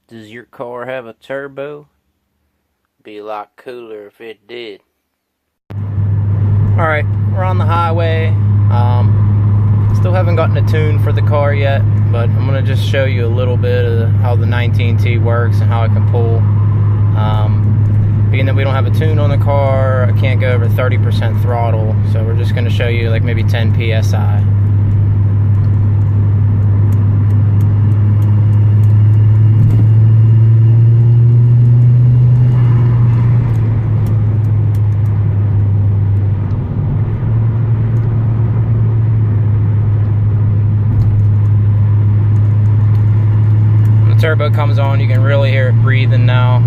Does your car have a turbo? Be a lot cooler if it did. Alright, we're on the highway. Still haven't gotten a tune for the car yet, but I'm going to just show you a little bit of how the 19T works and how it can pull. Being that we don't have a tune on the car, I can't go over 30% throttle, so we're just going to show you like maybe 10 PSI. Turbo comes on, you can really hear it breathing now.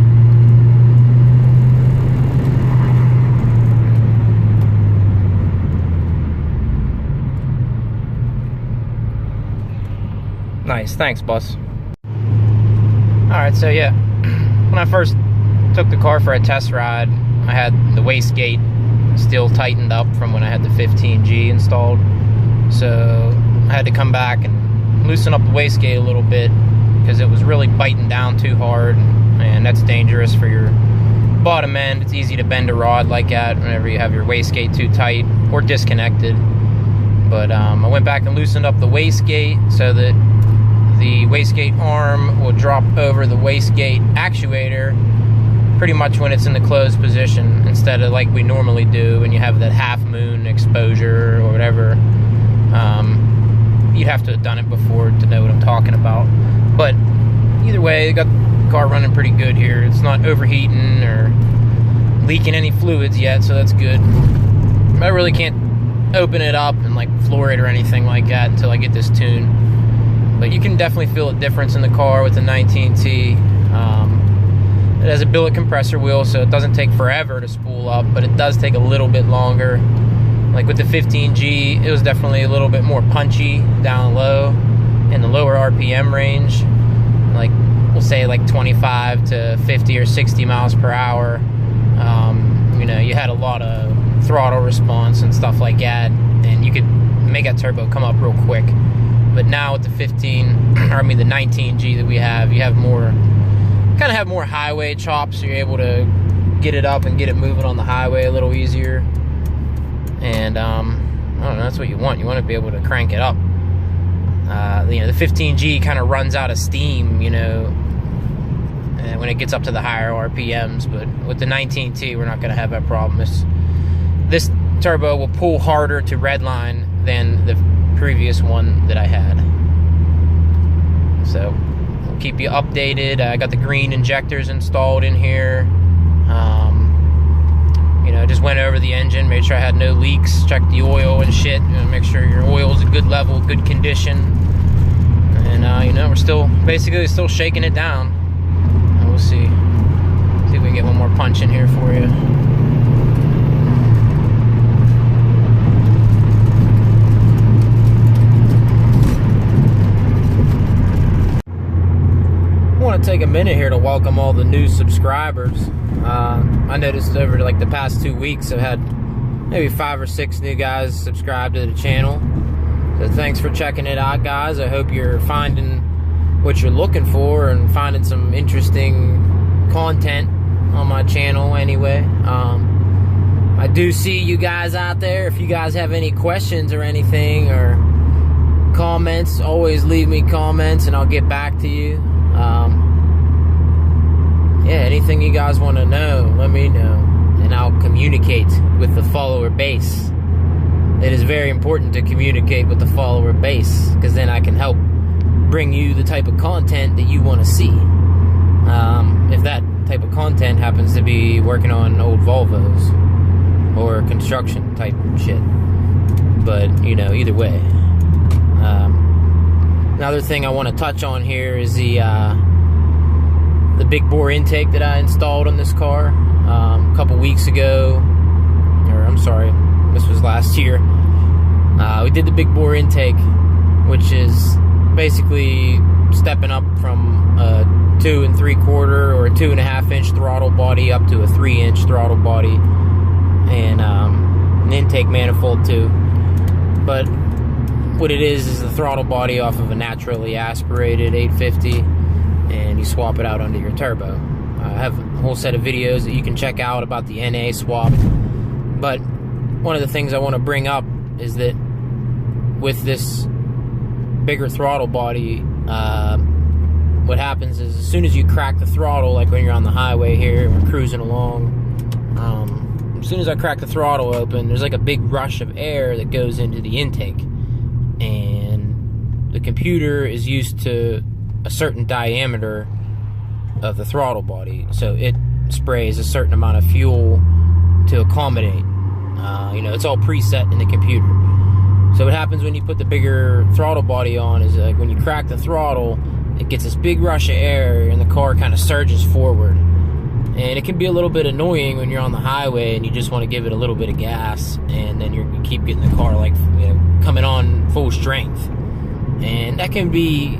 Nice, thanks, boss. Alright, so yeah, when I first took the car for a test ride, I had the wastegate still tightened up from when I had the 15G installed. So I had to come back and loosen up the wastegate a little bit, because it was really biting down too hard, and that's dangerous for your bottom end. It's easy to bend a rod like that whenever you have your wastegate too tight or disconnected. But I went back and loosened up the wastegate so that the wastegate arm will drop over the wastegate actuator pretty much when it's in the closed position, instead of like we normally do when you have that half moon exposure or whatever. You'd have to have done it before to know what I'm talking about. But either way, I got the car running pretty good here. It's not overheating or leaking any fluids yet, so that's good. I really can't open it up and like floor it or anything like that until I get this tune. But you can definitely feel a difference in the car with the 19T. It has a billet compressor wheel, so it doesn't take forever to spool up, but it does take a little bit longer. Like with the 15G, it was definitely a little bit more punchy down low in the lower RPM range. Like, we'll say like 25 to 50 or 60 miles per hour. You know, you had a lot of throttle response and stuff like that, and you could make that turbo come up real quick. But now with the the 19G that we have, you have more, kind of have more highway chops, so you're able to get it up and get it moving on the highway a little easier. And I don't know, that's what you want. You want to be able to crank it up. You know, the 15G kind of runs out of steam, you know, when it gets up to the higher RPMs. But with the 19T, we're not going to have that problem. This turbo will pull harder to redline than the previous one that I had. So we'll keep you updated. I got the green injectors installed in here. You know, just went over the engine, made sure I had no leaks, checked the oil and shit, you know, make sure your oil's a good level, good condition. And you know, we're still basically shaking it down. And we'll see if we can get one more punch in here for you. I want to take a minute here to welcome all the new subscribers. I noticed over like the past 2 weeks I've had maybe 5 or 6 new guys subscribe to the channel. So thanks for checking it out, guys. I hope you're finding what you're looking for and finding some interesting content on my channel anyway. I do see you guys out there. If you guys have any questions or anything or comments, always leave me comments and I'll get back to you. Yeah, anything you guys want to know, let me know, and I'll communicate with the follower base. It is very important to communicate with the follower base, because then I can help bring you the type of content that you want to see. If that type of content happens to be working on old Volvos or construction type shit. But, you know, either way. Another thing I want to touch on here is the big bore intake that I installed on this car a couple weeks ago, or I'm sorry, this was last year. We did the big bore intake, which is basically stepping up from a 2 3/4 or a 2.5 inch throttle body up to a 3 inch throttle body, and an intake manifold too. But what it is the throttle body off of a naturally aspirated 850, and you swap it out under your turbo. I have a whole set of videos that you can check out about the NA swap. But one of the things I want to bring up is that with this bigger throttle body, what happens is as soon as you crack the throttle, like when you're on the highway here, we're cruising along, as soon as I crack the throttle open, there's like a big rush of air that goes into the intake. And the computer is used to a certain diameter of the throttle body, so it sprays a certain amount of fuel to accommodate. You know, it's all preset in the computer. So what happens when you put the bigger throttle body on is like when you crack the throttle, it gets this big rush of air and the car kind of surges forward. And it can be a little bit annoying when you're on the highway and you just want to give it a little bit of gas, and then you keep getting the car like, you know, coming on full strength. And that can be,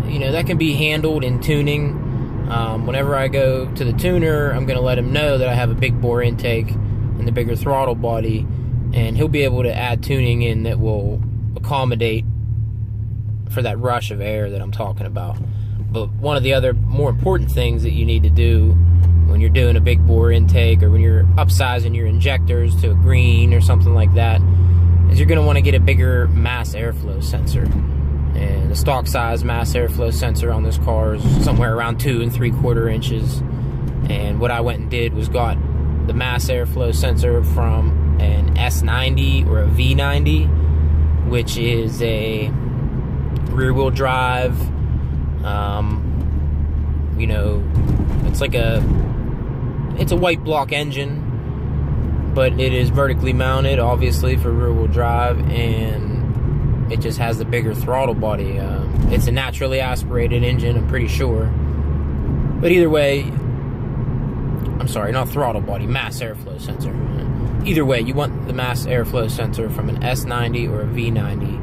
you know, that can be handled in tuning. Whenever I go to the tuner, I'm going to let him know that I have a big bore intake and the bigger throttle body, and he'll be able to add tuning in that will accommodate for that rush of air that I'm talking about. But one of the other more important things that you need to do when you're doing a big bore intake, or when you're upsizing your injectors to a green or something like that, is you're going to want to get a bigger mass airflow sensor. And the stock size mass airflow sensor on this car is somewhere around 2 3/4 inches. And what I went and did was got the mass airflow sensor from an S90 or a V90, which is a rear-wheel drive. You know, it's a white block engine, but it is vertically mounted, obviously, for rear-wheel drive, and it just has the bigger throttle body. It's a naturally aspirated engine, I'm pretty sure. But either way, I'm sorry, not throttle body, mass airflow sensor. Either way, you want the mass airflow sensor from an S90 or a V90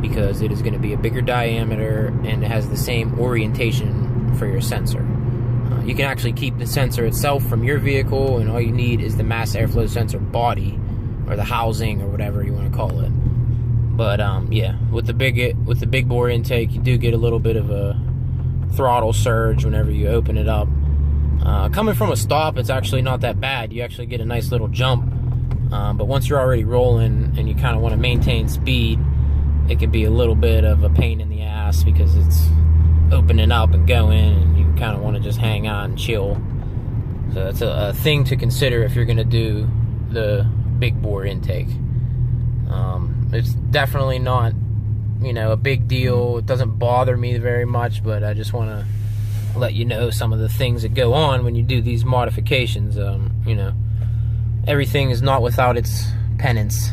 because it is going to be a bigger diameter and it has the same orientation for your sensor. You can actually keep the sensor itself from your vehicle, and all you need is the mass airflow sensor body, or the housing, or whatever you want to call it. But yeah, with the big bore intake, you do get a little bit of a throttle surge whenever you open it up. Coming from a stop, it's actually not that bad. You actually get a nice little jump. But once you're already rolling and you kind of want to maintain speed, it can be a little bit of a pain in the ass because it's opening up and going, and you kind of want to just hang out and chill. So that's a thing to consider if you're going to do the big bore intake. It's definitely not, you know, a big deal. It doesn't bother me very much, but I just want to let you know some of the things that go on when you do these modifications. You know, everything is not without its penance.